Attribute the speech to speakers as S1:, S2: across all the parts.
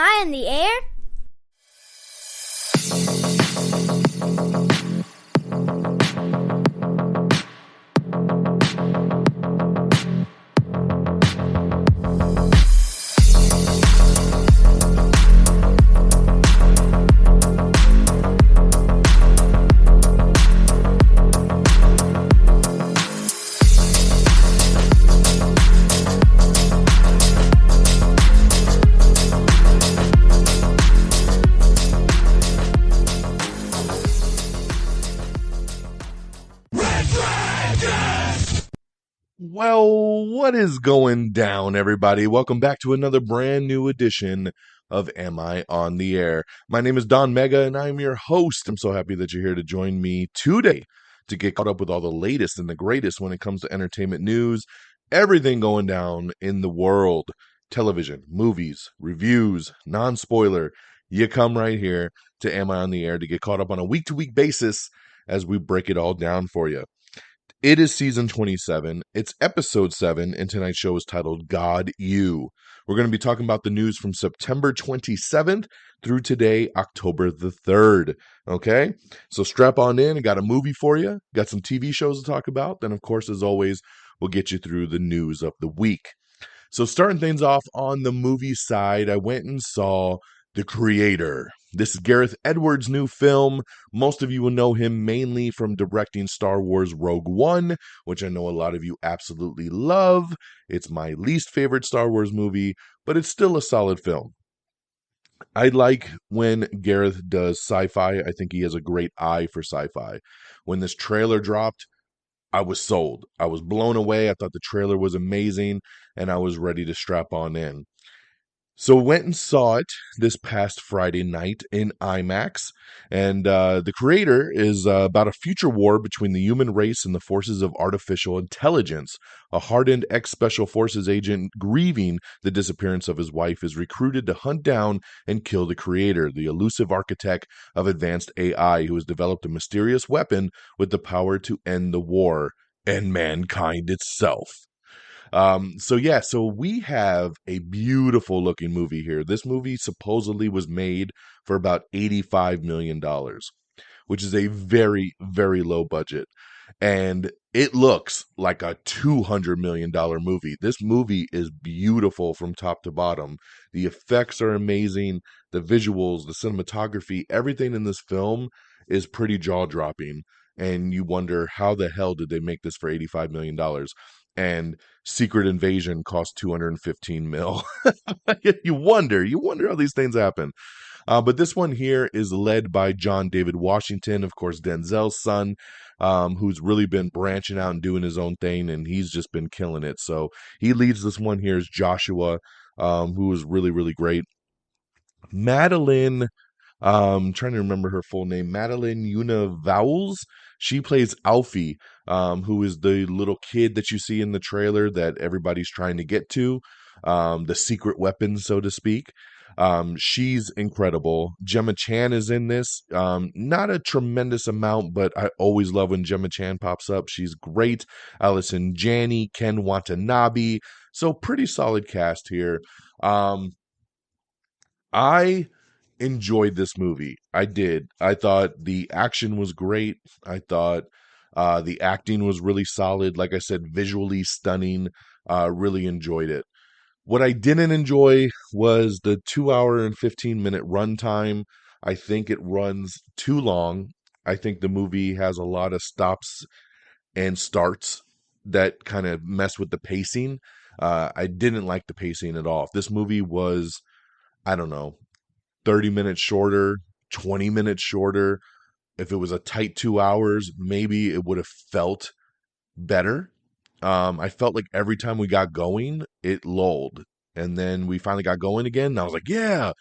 S1: I in the air?
S2: Well, what is going down, everybody? Welcome back to another brand new edition of Am I on the Air? My name is DONMEGA, and I'm your host. I'm so happy that you're here to join me today to get caught up with all the latest and the greatest when it comes to entertainment news, everything going down in the world, television, movies, reviews, non-spoiler. You come right here to Am I on the Air to get caught up on a week-to-week basis as we break it all down for you. It is season 27. It's episode 7, and tonight's show is titled God You. We're going to be talking about the news from September 27th through today, October the 3rd. Okay? So strap on in. I got a movie for you. Got some TV shows to talk about. Then, of course, as always, we'll get you through the news of the week. So starting things off on the movie side, I went and saw The Creator. This is Gareth Edwards' new film. Most of you will know him mainly from directing Star Wars Rogue One, which I know a lot of you absolutely love. It's my least favorite Star Wars movie, but it's still a solid film. I like when Gareth does sci-fi. I think he has a great eye for sci-fi. When this trailer dropped, I was sold. I was blown away. I thought the trailer was amazing, and I was ready to strap on in. So went and saw it this past Friday night in IMAX, and The Creator is about a future war between the human race and the forces of artificial intelligence. A hardened ex-Special Forces agent grieving the disappearance of his wife is recruited to hunt down and kill the Creator, the elusive architect of advanced AI who has developed a mysterious weapon with the power to end the war and mankind itself. So we have a beautiful looking movie here. This movie supposedly was made for about $85 million, which is a very, very low budget. And it looks like a $200 million movie. This movie is beautiful from top to bottom. The effects are amazing. The visuals, the cinematography, everything in this film is pretty jaw-dropping. And you wonder, how the hell did they make this for $85 million? And Secret Invasion cost 215 mil. You wonder how these things happen. But this one here is led by John David Washington, of course, Denzel's son, who's really been branching out and doing his own thing, and he's just been killing it. So he leads this one here as Joshua, who is really, really great. Madeline, trying to remember her full name, Madeline Univowles. She plays Alfie, who is the little kid that you see in the trailer that everybody's trying to get to, the secret weapon, so to speak. She's incredible. Gemma Chan is in this. Not a tremendous amount, but I always love when Gemma Chan pops up. She's great. Allison Janney, Ken Watanabe. So pretty solid cast here. I enjoyed this movie. I did. I thought the action was great. I thought the acting was really solid. Like I said, visually stunning. Really enjoyed it. What I didn't enjoy was the 2-hour and 15-minute runtime. I think it runs too long. I think the movie has a lot of stops and starts that kind of mess with the pacing. I didn't like the pacing at all. If this movie was, I don't know, 30 minutes shorter, 20 minutes shorter, if it was a tight 2 hours, maybe it would have felt better. I felt like every time we got going, it lulled. And then we finally got going again. And I was like, yeah.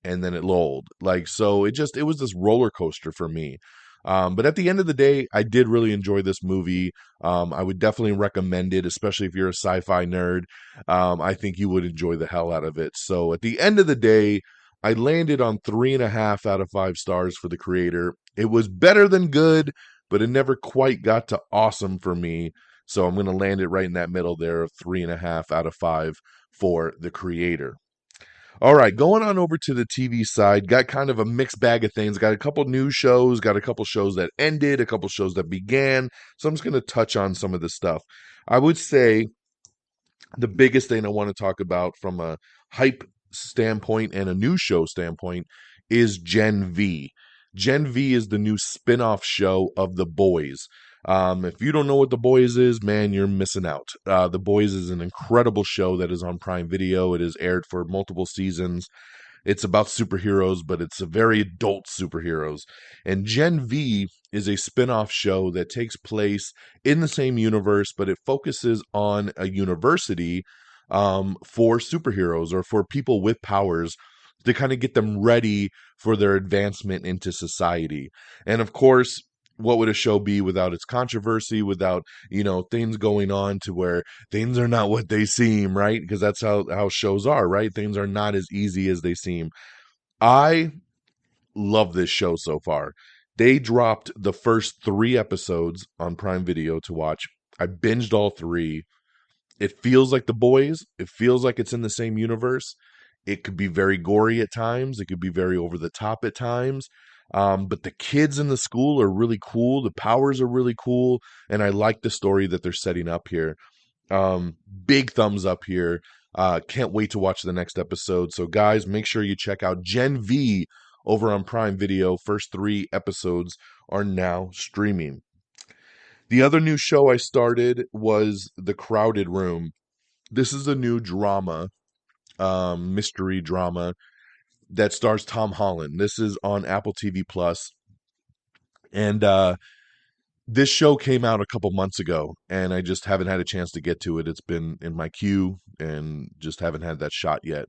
S2: And then it lulled. So it was this roller coaster for me. But at the end of the day, I did really enjoy this movie. I would definitely recommend it, especially if you're a sci-fi nerd. I think you would enjoy the hell out of it. So at the end of the day, I landed on 3.5 out of 5 stars for The Creator. It was better than good, but it never quite got to awesome for me. So I'm going to land it right in that middle there of 3.5 out of 5 for The Creator. All right, going on over to the TV side, got kind of a mixed bag of things. Got a couple new shows, got a couple shows that ended, a couple shows that began. So I'm just going to touch on some of the stuff. I would say the biggest thing I want to talk about from a hype standpoint and a new show standpoint is Gen V. Gen V is the new spin-off show of The Boys. If you don't know what The Boys is, man, you're missing out. The Boys is an incredible show that is on Prime Video. It is aired for multiple seasons. It's about superheroes, but it's a very adult superheroes. And Gen V is a spin-off show that takes place in the same universe, but it focuses on a university for superheroes or for people with powers to kind of get them ready for their advancement into society. And of course, what would a show be without its controversy, without, things going on to where things are not what they seem, right? Because that's how shows are, right? Things are not as easy as they seem. I love this show so far. They dropped the first 3 episodes on Prime Video to watch. I binged all 3. It feels like The Boys. It feels like it's in the same universe. It could be very gory at times. It could be very over the top at times. But the kids in the school are really cool. The powers are really cool. And I like the story that they're setting up here. Big thumbs up here. Can't wait to watch the next episode. So, guys, make sure you check out Gen V over on Prime Video. First 3 episodes are now streaming. The other new show I started was The Crowded Room. This is a new drama, mystery drama that stars Tom Holland. This is on Apple TV Plus, and this show came out a couple months ago, and I just haven't had a chance to get to it. It's been in my queue, and just haven't had that shot yet.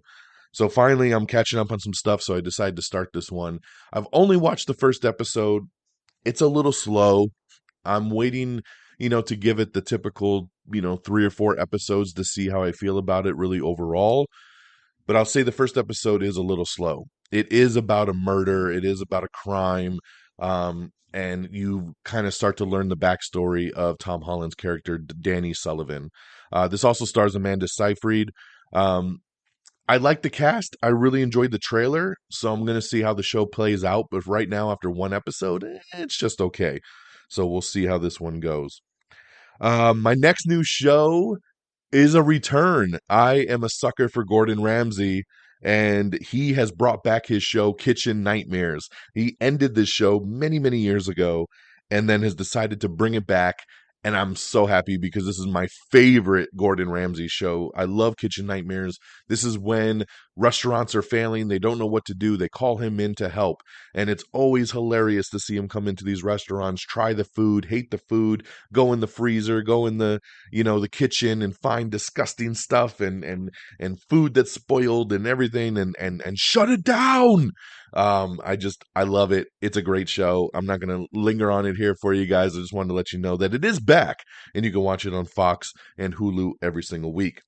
S2: So finally, I'm catching up on some stuff, so I decided to start this one. I've only watched the first episode. It's a little slow. I'm waiting, to give it the typical, 3 or 4 episodes to see how I feel about it really overall. But I'll say the first episode is a little slow. It is about a murder, it is about a crime. And you kind of start to learn the backstory of Tom Holland's character, Danny Sullivan. This also stars Amanda Seyfried. I like the cast. I really enjoyed the trailer, so I'm going to see how the show plays out. But right now, after 1 episode, it's just okay. So we'll see how this one goes. My next new show is a return. I am a sucker for Gordon Ramsay, and he has brought back his show Kitchen Nightmares. He ended this show many, many years ago and then has decided to bring it back. And I'm so happy because this is my favorite Gordon Ramsay show. I love Kitchen Nightmares. This is when restaurants are failing. They don't know what to do. They call him in to help. And it's always hilarious to see him come into these restaurants, try the food, hate the food, go in the freezer, go in the kitchen and find disgusting stuff and food that's spoiled and everything and shut it down. I love it. It's a great show. I'm not going to linger on it here for you guys. I just wanted to let you know that it is back and you can watch it on Fox and Hulu every single week.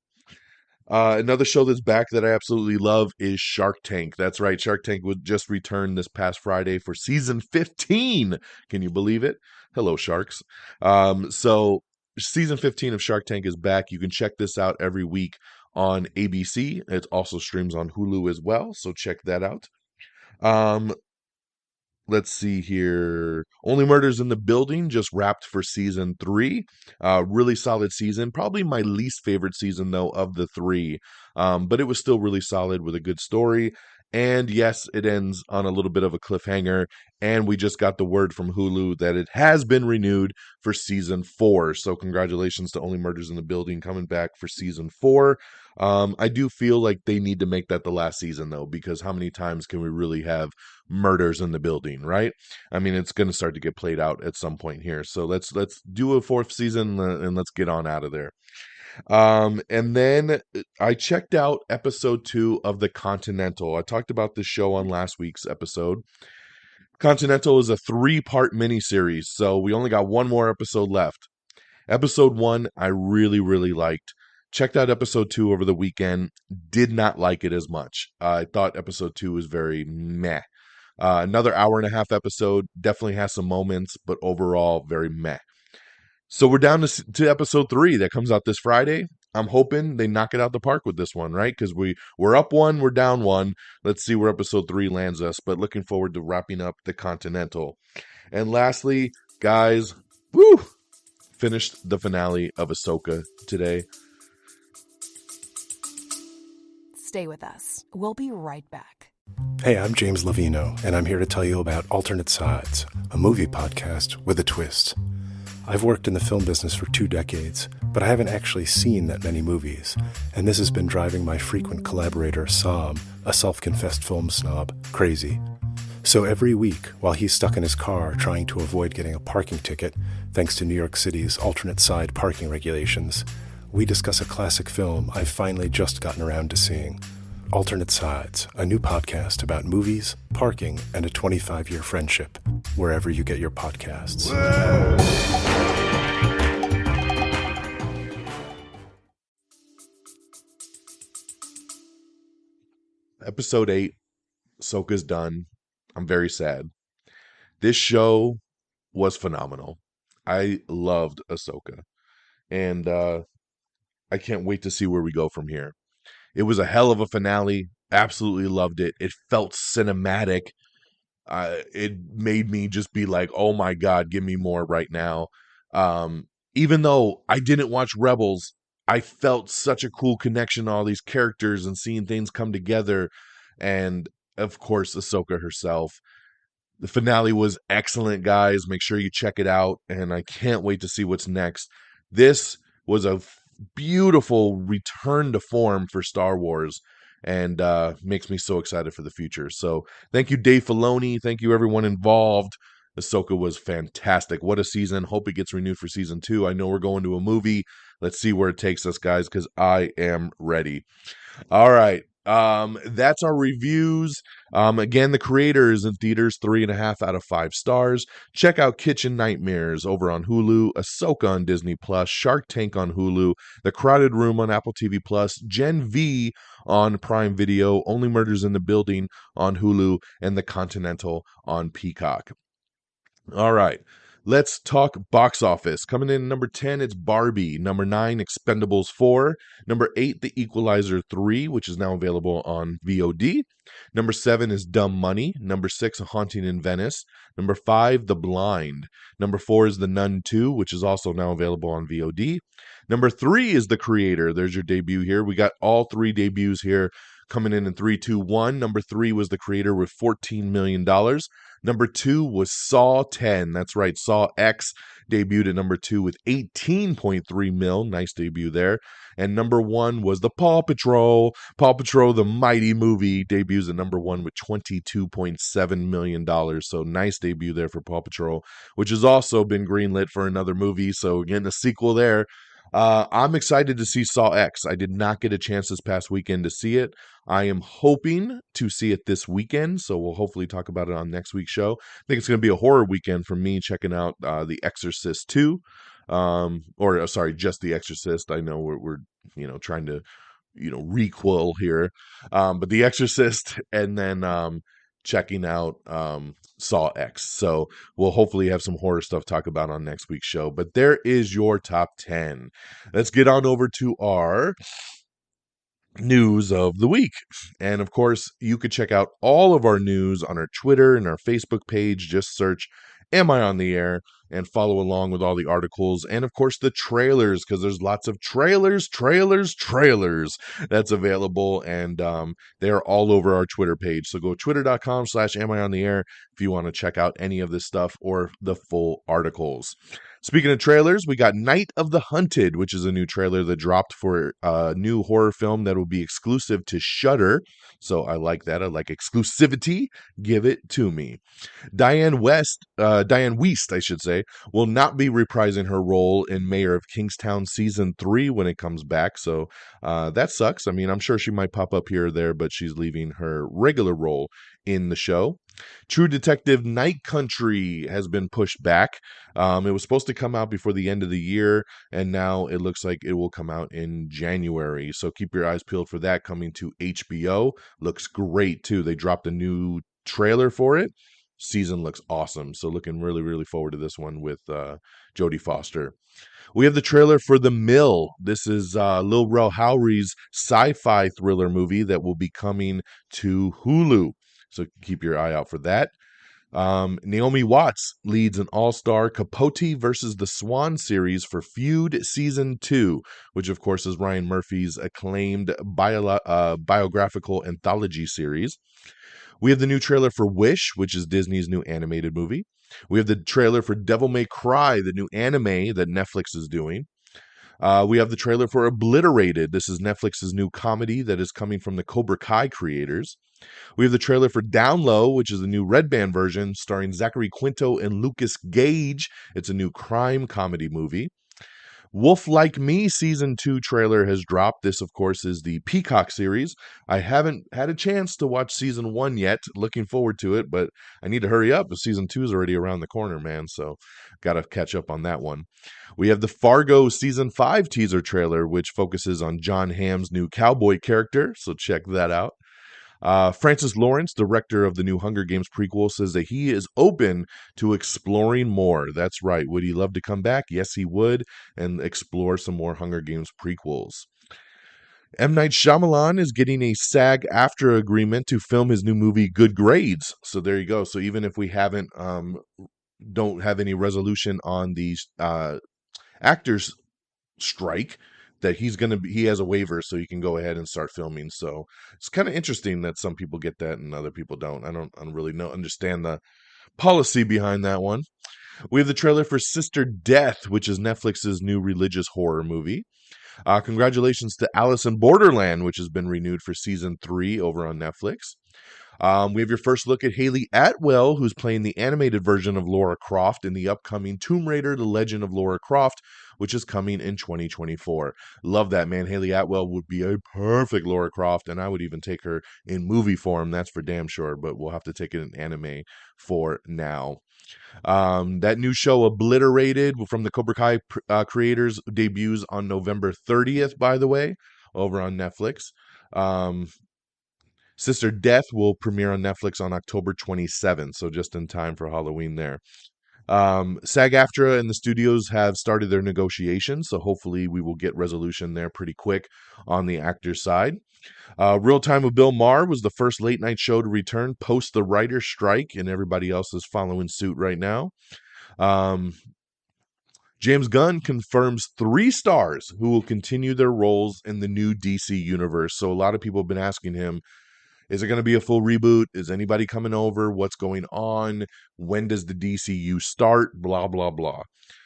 S2: Another show that's back that I absolutely love is Shark Tank. That's right. Shark Tank would just return this past Friday for season 15. Can you believe it? Hello, sharks. So season 15 of Shark Tank is back. You can check this out every week on ABC. It also streams on Hulu as well. So check that out. Um, let's see here. Only Murders in the Building just wrapped for season 3. Really solid season. Probably my least favorite season, though, of the 3. But it was still really solid with a good story. And yes, it ends on a little bit of a cliffhanger. And we just got the word from Hulu that it has been renewed for season 4. So congratulations to Only Murders in the Building coming back for season 4. I do feel like they need to make that the last season, though, because how many times can we really have murders in the building, right? I mean, it's going to start to get played out at some point here. So let's do a 4th season and let's get on out of there. And then I checked out episode 2 of the Continental. I talked about this show on last week's episode. Continental is a 3-part miniseries, so we only got one more episode left. Episode 1, I really, really liked. Checked out episode 2 over the weekend. Did not like it as much. I thought episode 2 was very meh. Another hour-and-a-half episode. Definitely has some moments, but overall, very meh. So we're down to episode 3 that comes out this Friday. I'm hoping they knock it out the park with this one, right? Because we're up one, we're down one. Let's see where episode 3 lands us. But looking forward to wrapping up the Continental. And lastly, guys, woo, finished the finale of Ahsoka today.
S1: Stay with us. We'll be right back.
S3: Hey, I'm James Lovino, and I'm here to tell you about Alternate Sides, a movie podcast with a twist. I've worked in the film business for 2 decades, but I haven't actually seen that many movies, and this has been driving my frequent collaborator, Sam, a self-confessed film snob, crazy. So every week, while he's stuck in his car trying to avoid getting a parking ticket, thanks to New York City's alternate side parking regulations, we discuss a classic film I've finally just gotten around to seeing. Alternate Sides, a new podcast about movies, parking, and a 25-year friendship, wherever you get your podcasts.
S2: Episode 8, Ahsoka's done. I'm very sad. This show was phenomenal. I loved Ahsoka. And I can't wait to see where we go from here. It was a hell of a finale. Absolutely loved it. It felt cinematic. It made me just be like, oh my God, give me more right now. Even though I didn't watch Rebels, I felt such a cool connection to all these characters and seeing things come together. And of course, Ahsoka herself. The finale was excellent, guys. Make sure you check it out. And I can't wait to see what's next. This was a beautiful return to form for Star Wars, and makes me so excited for the future. So thank you, Dave Filoni. Thank you, everyone involved. Ahsoka was fantastic. What a season. Hope it gets renewed for season 2. I know we're going to a movie. Let's see where it takes us, guys, because I am ready. All right. That's our reviews. Again, The Creator is in theaters, 3.5 out of 5 stars. Check out Kitchen Nightmares over on Hulu, Ahsoka on Disney Plus, Shark Tank on Hulu, The Crowded Room on Apple TV Plus, Gen V on Prime Video, Only Murders in the Building on Hulu, and The Continental on Peacock. All right. Let's talk box office. Coming in number 10, it's Barbie. Number 9, Expendables 4. Number 8, The Equalizer 3, which is now available on VOD. Number 7 is Dumb Money. Number 6, A Haunting in Venice. Number 5, The Blind. Number 4 is The Nun 2, which is also now available on VOD. Number 3 is The Creator. There's your debut here. We got all 3 debuts here coming in 3, 2, 1. Number 3 was The Creator with $14 million. Number 2 was Saw 10. That's right, Saw X debuted at number 2 with 18.3 mil. Nice debut there. And number 1 was the Paw Patrol. Paw Patrol, the mighty movie, debuts at number 1 with $22.7 million. So nice debut there for Paw Patrol, which has also been greenlit for another movie. So getting a sequel there. I'm excited to see Saw X. I did not get a chance this past weekend to see it. I am hoping to see it this weekend, so we'll hopefully talk about it on next week's show. I think it's going to be a horror weekend for me checking out The Exorcist 2. Just The Exorcist. I know we're trying to requel here, but The Exorcist, and then checking out Saw X. So we'll hopefully have some horror stuff to talk about on next week's show. But there is your top 10. Let's get on over to our news of the week. And of course, you could check out all of our news on our Twitter and our Facebook page. Just search Am I on the Air and follow along with all the articles and of course the trailers, because there's lots of trailers that's available, and they're all over our Twitter page. So go twitter.com/Am I on the Air if you want to check out any of this stuff or the full articles. Speaking of trailers, we got Night of the Hunted, which is a new trailer that dropped for a new horror film that will be exclusive to Shudder. So I like that. I like exclusivity. Give it to me. Diane Wiest, I should say, will not be reprising her role in Mayor of Kingstown Season 3 when it comes back. So that sucks. I mean, I'm sure she might pop up here or there, but she's leaving her regular role in the show. True Detective Night Country has been pushed back. It was supposed to come out before the end of the year, and now it looks like it will come out in January. So keep your eyes peeled for that, coming to HBO. Looks great, too. They dropped a new trailer for it. season looks awesome. So looking really, really forward to this one with Jodie Foster. We have the trailer for The Mill. This is Lil Rel Howery's sci-fi thriller movie that will be coming to Hulu. So keep your eye out for that. Naomi Watts leads an all-star Capote versus the Swan series for Feud Season 2, which of course is Ryan Murphy's acclaimed biographical anthology series. We have the new trailer for Wish, which is Disney's new animated movie. We have the trailer for Devil May Cry, the new anime that Netflix is doing. We have the trailer for Obliterated. This is Netflix's new comedy that is coming from the Cobra Kai creators. We have the trailer for Down Low, which is the new Red Band version starring Zachary Quinto and Lucas Gage. It's a new crime comedy movie. Wolf Like Me Season 2 trailer has dropped. This, of course, is the Peacock series. I haven't had a chance to watch Season 1 yet. Looking forward to it, but I need to hurry up. Season 2 is already around the corner, man, so got to catch up on that one. We have the Fargo Season 5 teaser trailer, which focuses on John Hamm's new cowboy character, so check that out. Francis Lawrence, director of the new Hunger Games prequel, says that he is open to exploring more. That's right. Would he love to come back? Yes, he would, and explore some more Hunger Games prequels. M. Night Shyamalan is getting a SAG-AFTRA agreement to film his new movie Good Grades. So there you go. So even if we don't have any resolution on these actors strike, that he has a waiver so he can go ahead and start filming. So it's kind of interesting that some people get that and other people don't. I don't really understand the policy behind that one. We have the trailer for Sister Death, which is Netflix's new religious horror movie. Congratulations to Alice in Borderland, which has been renewed for season 3 over on Netflix. We have your first look at Haley Atwell, who's playing the animated version of Lara Croft in the upcoming Tomb Raider: The Legend of Lara Croft, which is coming in 2024. Love that, man. Haley Atwell would be a perfect Lara Croft, and I would even take her in movie form, that's for damn sure, but we'll have to take it in anime for now. That new show Obliterated from the Cobra Kai creators debuts on November 30th, by the way, over on Netflix. Sister Death will premiere on Netflix on October 27th, so just in time for Halloween there. SAG-AFTRA and the studios have started their negotiations, so hopefully we will get resolution there pretty quick on the actor's side. Real Time with Bill Maher was the first late-night show to return post the writer's strike, and everybody else is following suit right now. James Gunn confirms 3 stars who will continue their roles in the new DC universe. So a lot of people have been asking him, is it going to be a full reboot? Is anybody coming over? What's going on? When does the DCU start? Blah, blah, blah.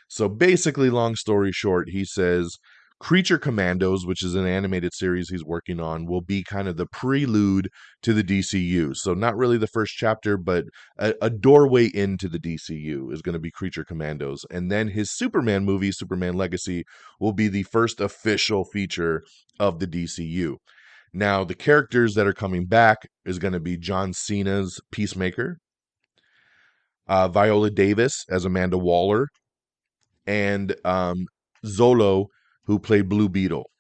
S2: So basically, long story short, he says Creature Commandos, which is an animated series he's working on, will be kind of the prelude to the DCU. So not really the first chapter, but a doorway into the DCU is going to be Creature Commandos. And then his Superman movie, Superman Legacy, will be the first official feature of the DCU. Now, the characters that are coming back is going to be John Cena's Peacemaker, Viola Davis as Amanda Waller, and Zolo, who played Blue Beetle.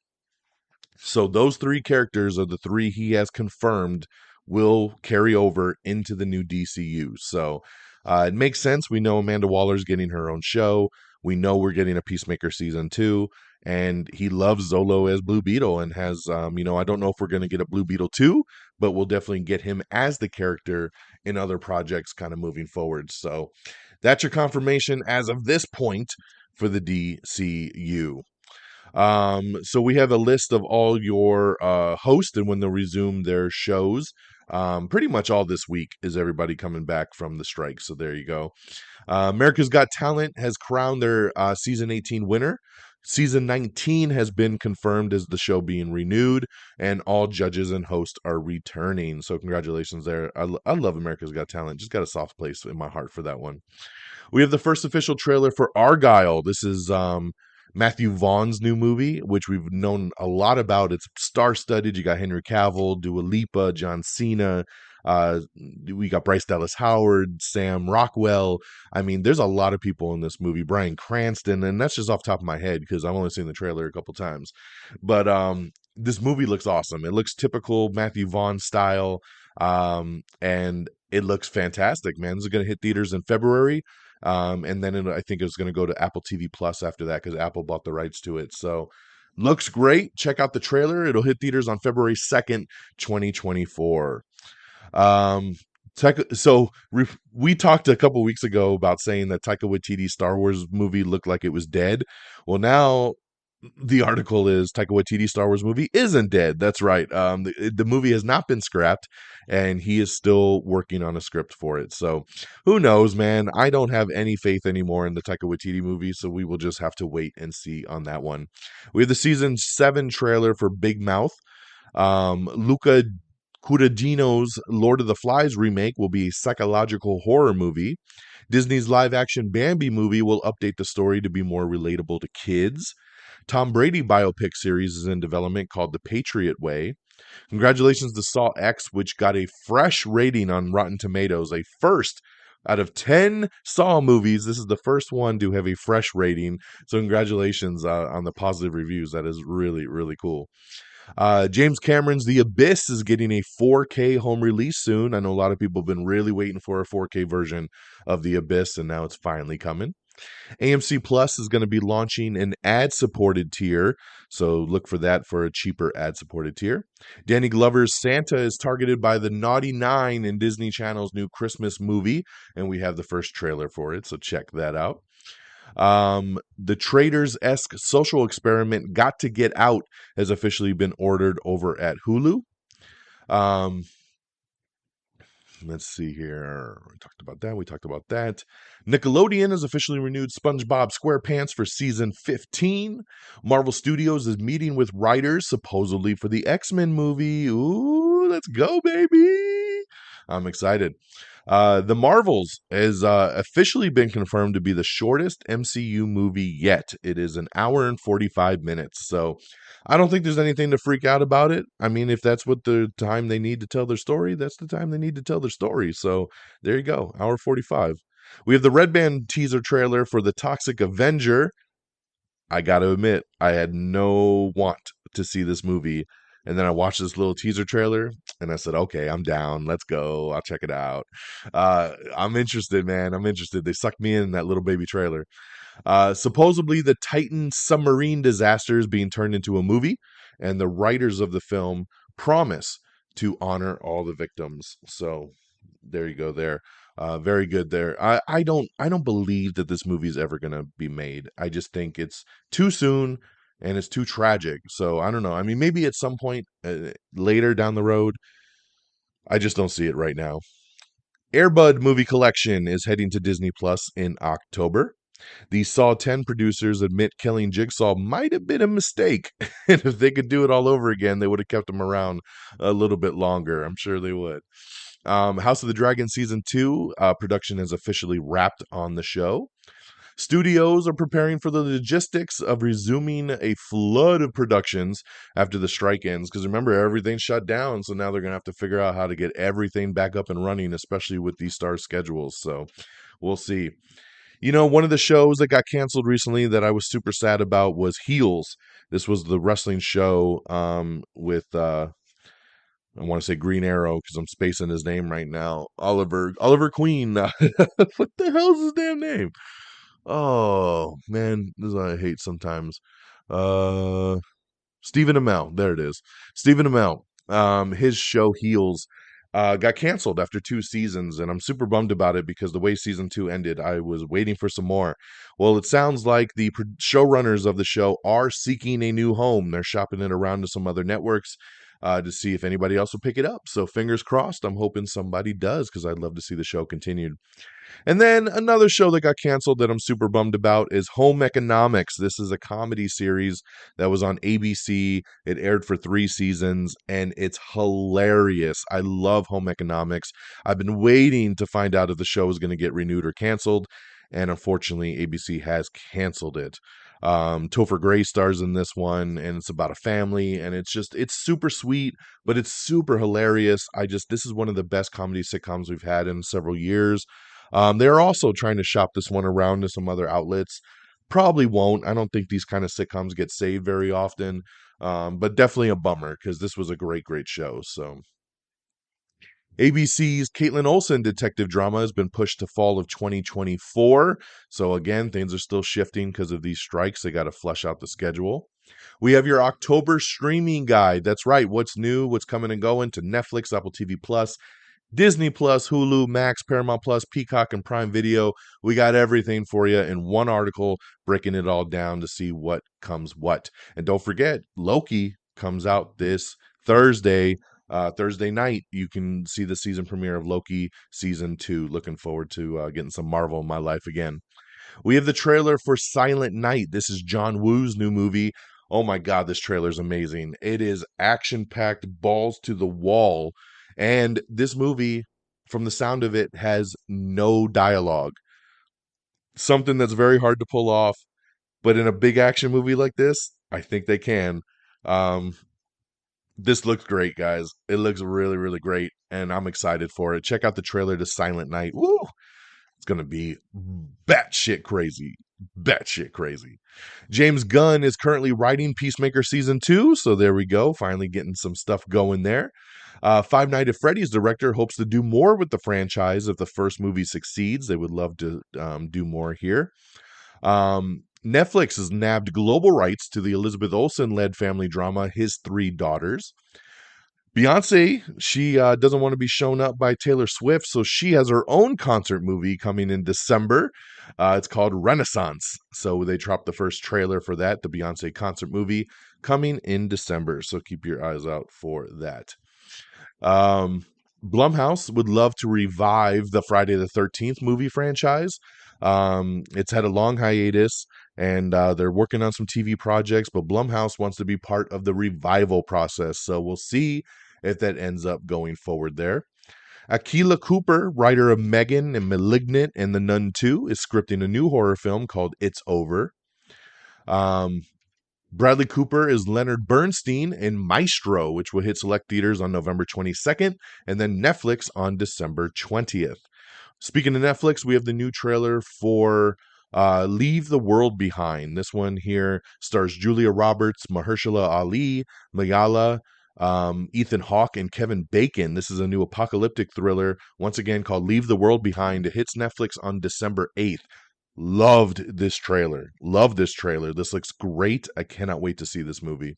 S2: So those 3 characters are the 3 he has confirmed will carry over into the new DCU. So it makes sense. We know Amanda Waller's getting her own show. We know we're getting a Peacemaker season 2. And he loves Zolo as Blue Beetle and has, I don't know if we're going to get a Blue Beetle 2, but we'll definitely get him as the character in other projects kind of moving forward. So that's your confirmation as of this point for the DCU. So we have a list of all your hosts and when they'll resume their shows. Pretty much all this week is everybody coming back from the strike. So there you go. America's Got Talent has crowned their season 18 winner. Season 19 has been confirmed as the show being renewed, and all judges and hosts are returning. So congratulations there. I love America's Got Talent. Just got a soft place in my heart for that one. We have the first official trailer for Argylle. This is Matthew Vaughn's new movie, which we've known a lot about. It's star-studded. You got Henry Cavill, Dua Lipa, John Cena. We got Bryce Dallas Howard, Sam Rockwell. I mean, there's a lot of people in this movie. Bryan Cranston, and that's just off the top of my head because I've only seen the trailer a couple times. But this movie looks awesome. It looks typical Matthew Vaughn style. And It looks fantastic, man. This is going to hit theaters in February. And then I think it's going to go to Apple TV Plus after that because Apple bought the rights to it. So looks great. Check out the trailer. It'll hit theaters on February 2nd, 2024. Um, we talked a couple weeks ago about saying that Taika Waititi's Star Wars movie looked like it was dead. Well, now the article is Taika Waititi's Star Wars movie isn't dead. That's right. The movie has not been scrapped, and he is still working on a script for it. So who knows, man? I don't have any faith anymore in the Taika Waititi movie, so we will just have to wait and see on that one. We have the season 7 trailer for Big Mouth. Luca Guadagnino's Lord of the Flies remake will be a psychological horror movie. Disney's live-action Bambi movie will update the story to be more relatable to kids. Tom Brady biopic series is in development called The Patriot Way. Congratulations to Saw X, which got a fresh rating on Rotten Tomatoes, a first out of 10 Saw movies. This is the first one to have a fresh rating. So congratulations on the positive reviews. That is really, really cool. James Cameron's The Abyss is getting a 4K home release soon. I know a lot of people have been really waiting for a 4K version of The Abyss, and now it's finally coming. AMC Plus is going to be launching an ad-supported tier, so look for that for a cheaper ad-supported tier. Danny Glover's Santa is targeted by the Naughty Nine in Disney Channel's new Christmas movie, and we have the first trailer for it, so check that out. The Traders-esque social experiment Got to Get Out has officially been ordered over at Hulu. Let's see here. We talked about that. Nickelodeon has officially renewed SpongeBob SquarePants for season 15. Marvel Studios is meeting with writers supposedly for the X-Men movie. Ooh, let's go, baby. I'm excited. The Marvels has officially been confirmed to be the shortest MCU movie yet. It is an hour and 45 minutes. So I don't think there's anything to freak out about it. I mean, if that's what the time they need to tell their story, that's the time they need to tell their story. So there you go, hour 45. We have the Red Band teaser trailer for The Toxic Avenger. I got to admit, I had no want to see this movie. And then I watched this little teaser trailer and I said, okay, I'm down. Let's go. I'll check it out. I'm interested, man. I'm interested. They sucked me in that little baby trailer. Supposedly, the Titan submarine disaster is being turned into a movie, and the writers of the film promise to honor all the victims. So there you go. There, very good. There. I don't believe that this movie is ever going to be made. I just think it's too soon and it's too tragic. So I don't know. I mean, maybe at some point later down the road. I just don't see it right now. Airbud movie collection is heading to Disney Plus in October. The Saw 10 producers admit killing Jigsaw might have been a mistake. And if they could do it all over again, they would have kept him around a little bit longer. I'm sure they would. House of the Dragon Season 2 production has officially wrapped on the show. Studios are preparing for the logistics of resuming a flood of productions after the strike ends. Because remember, everything's shut down. So now they're going to have to figure out how to get everything back up and running, especially with these star schedules. So we'll see. You know, one of the shows that got canceled recently that I was super sad about was Heels. This was the wrestling show with, I want to say Green Arrow because I'm spacing his name right now. Oliver Queen. What the hell's his damn name? Oh, man, this is what I hate sometimes. Stephen Amell. There it is. Stephen Amell. His show Heels got canceled after 2 seasons, and I'm super bummed about it because the way season 2 ended, I was waiting for some more. Well, it sounds like the showrunners of the show are seeking a new home. They're shopping it around to some other networks to see if anybody else will pick it up. So fingers crossed, I'm hoping somebody does because I'd love to see the show continued. And then another show that got canceled that I'm super bummed about is Home Economics. This is a comedy series that was on ABC. It aired for 3 seasons, and it's hilarious. I love Home Economics. I've been waiting to find out if the show is going to get renewed or canceled, and unfortunately, ABC has canceled it. Topher Grace stars in this one, and it's about a family, and it's super sweet, but it's super hilarious. This is one of the best comedy sitcoms we've had in several years. They're also trying to shop this one around to some other outlets. Probably won't. I don't think these kind of sitcoms get saved very often, but definitely a bummer because this was a great, great show. So ABC's Caitlin Olsen detective drama has been pushed to fall of 2024. So again, things are still shifting because of these strikes. They got to flush out the schedule. We have your October streaming guide. That's right. What's new, what's coming and going to Netflix, Apple TV Plus, Disney Plus, Hulu, Max, Paramount Plus, Peacock, and Prime Video. We got everything for you in one article, breaking it all down to see what comes what. And don't forget, Loki comes out this Thursday. Thursday night, you can see the season premiere of Loki season 2. Looking forward to getting some Marvel in my life again. We have the trailer for Silent Night. This is John Woo's new movie. Oh my God, this trailer is amazing. It is action-packed, balls to the wall. And this movie, from the sound of it, has no dialogue. Something that's very hard to pull off. But in a big action movie like this, I think they can. This looks great, guys. It looks really, really great. And I'm excited for it. Check out the trailer to Silent Night. Woo! It's going to be batshit crazy. Batshit crazy. James Gunn is currently writing Peacemaker Season 2, so there we go. Finally getting some stuff going there. Five Nights at Freddy's director hopes to do more with the franchise if the first movie succeeds. They would love to do more here. Netflix has nabbed global rights to the Elizabeth Olsen-led family drama His Three Daughters. Beyonce, she doesn't want to be shown up by Taylor Swift, so she has her own concert movie coming in December. It's called Renaissance. So they dropped the first trailer for that, the Beyonce concert movie, coming in December. So keep your eyes out for that. Blumhouse would love to revive the Friday the 13th movie franchise. It's had a long hiatus, and they're working on some TV projects, but Blumhouse wants to be part of the revival process. So we'll see if that ends up going forward there. Akilah Cooper, writer of Megan and Malignant and The Nun 2, is scripting a new horror film called It's Over. Bradley Cooper is Leonard Bernstein in Maestro, which will hit select theaters on November 22nd, and then Netflix on December 20th. Speaking of Netflix, we have the new trailer for Leave the World Behind. This one here stars Julia Roberts, Mahershala Ali, Mayala, Ethan Hawke, and Kevin Bacon. This is a new apocalyptic thriller, once again called Leave the World Behind. It hits Netflix on December 8th. Loved this trailer. Love this trailer. This looks great. I cannot wait to see this movie.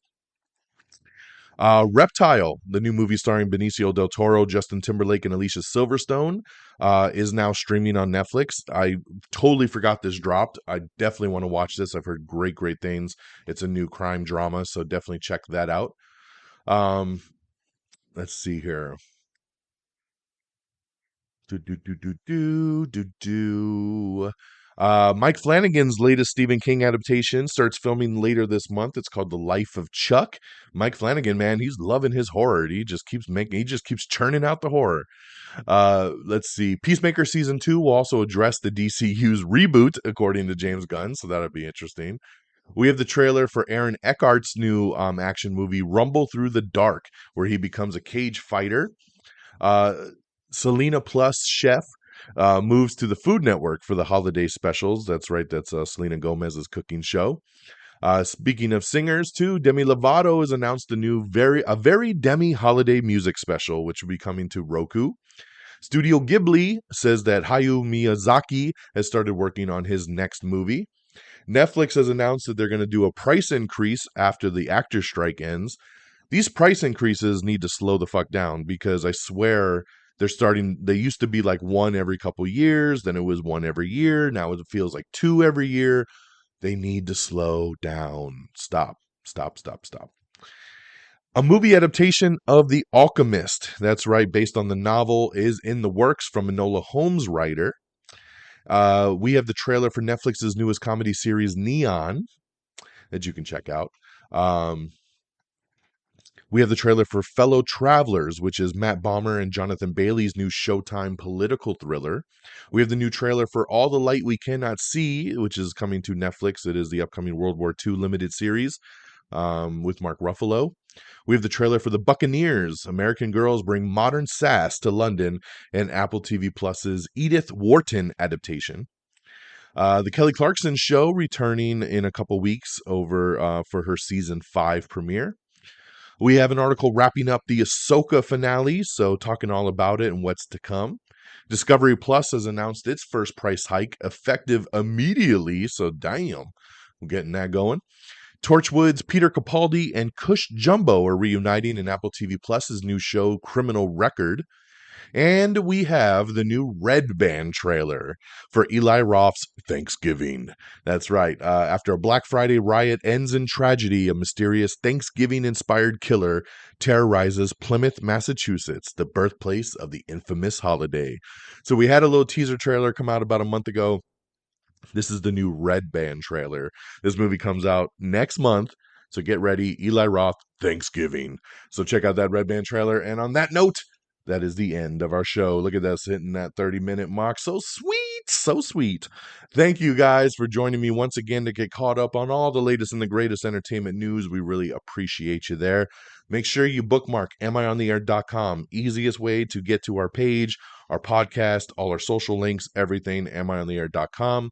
S2: Reptile, the new movie starring Benicio del Toro, Justin Timberlake, and Alicia Silverstone, is now streaming on Netflix. I totally forgot this dropped. I definitely want to watch this. I've heard great, great things. It's a new crime drama, so definitely check that out. Let's see here. Mike Flanagan's latest Stephen King adaptation starts filming later this month. It's called The Life of Chuck. Mike Flanagan, man, he's loving his horror. He just keeps churning out the horror. Let's see. Peacemaker Season 2 will also address the DCU's reboot, according to James Gunn, so that'll be interesting. We have the trailer for Aaron Eckhart's new action movie, Rumble Through the Dark, where he becomes a cage fighter. Selena Plus chef moves to the Food Network for the holiday specials. That's right. That's Selena Gomez's cooking show. Speaking of singers, too, Demi Lovato has announced a very Demi holiday music special, which will be coming to Roku. Studio Ghibli says that Hayao Miyazaki has started working on his next movie. Netflix has announced that they're going to do a price increase after the actor strike ends. These price increases need to slow the fuck down, because I swear they used to be like one every couple years, then it was one every year, now it feels like two every year. They need to slow down. Stop. A movie adaptation of The Alchemist, that's right, based on the novel, is in the works from Enola Holmes writer. We have the trailer for Netflix's newest comedy series, Neon, that you can check out. We have the trailer for Fellow Travelers, which is Matt Bomer and Jonathan Bailey's new Showtime political thriller. We have the new trailer for All the Light We Cannot See, which is coming to Netflix. It is the upcoming World War II limited series with Mark Ruffalo. We have the trailer for The Buccaneers, American Girls Bring Modern Sass to London, and Apple TV Plus's Edith Wharton adaptation. The Kelly Clarkson Show returning in a couple weeks over for her season 5 premiere. We have an article wrapping up the Ahsoka finale, so talking all about it and what's to come. Discovery Plus has announced its first price hike effective immediately, so damn, we're getting that going. Torchwood's Peter Capaldi and Cush Jumbo are reuniting in Apple TV Plus's new show Criminal Record. And we have the new Red Band trailer for Eli Roth's Thanksgiving. That's right. After a Black Friday riot ends in tragedy, a mysterious Thanksgiving-inspired killer terrorizes Plymouth, Massachusetts, the birthplace of the infamous holiday. So we had a little teaser trailer come out about a month ago. This is the new Red Band trailer. This movie comes out next month. So get ready. Eli Roth, Thanksgiving. So check out that Red Band trailer. And on that note, that is the end of our show. Look at us hitting that 30-minute mark. So sweet, so sweet. Thank you guys for joining me once again to get caught up on all the latest and the greatest entertainment news. We really appreciate you there. Make sure you bookmark amiontheair.com. Easiest way to get to our page, our podcast, all our social links, everything, amiontheair.com.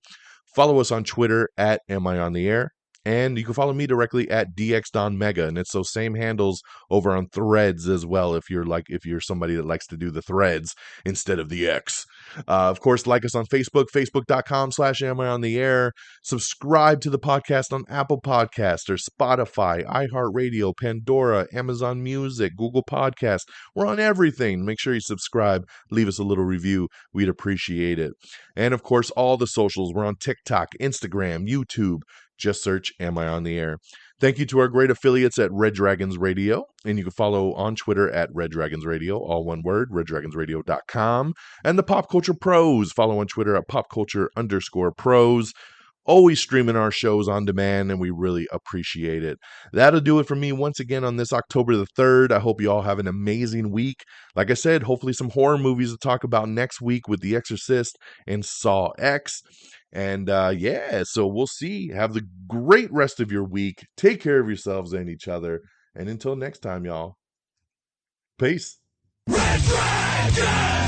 S2: Follow us on Twitter at amiontheair. And you can follow me directly at DXDonMega, and it's those same handles over on Threads as well. If you're somebody that likes to do the Threads instead of the X, of course, like us on Facebook, facebook.com/amiontheair. Subscribe to the podcast on Apple Podcasts or Spotify, iHeartRadio, Pandora, Amazon Music, Google Podcasts. We're on everything. Make sure you subscribe. Leave us a little review. We'd appreciate it. And of course, all the socials. We're on TikTok, Instagram, YouTube. Just search Am I on the Air? Thank you to our great affiliates at Red Dragons Radio. And you can follow on Twitter at Red Dragons Radio, all one word, reddragonsradio.com. And the Pop Culture Pros. Follow on Twitter at popculture_pros. Always streaming our shows on demand, and we really appreciate it. That'll do it for me once again on this October the 3rd. I hope you all have an amazing week. Like I said, hopefully some horror movies to talk about next week with The Exorcist and Saw X. And so we'll see. Have the great rest of your week. Take care of yourselves and each other. And until next time, y'all. Peace. Red Dragon!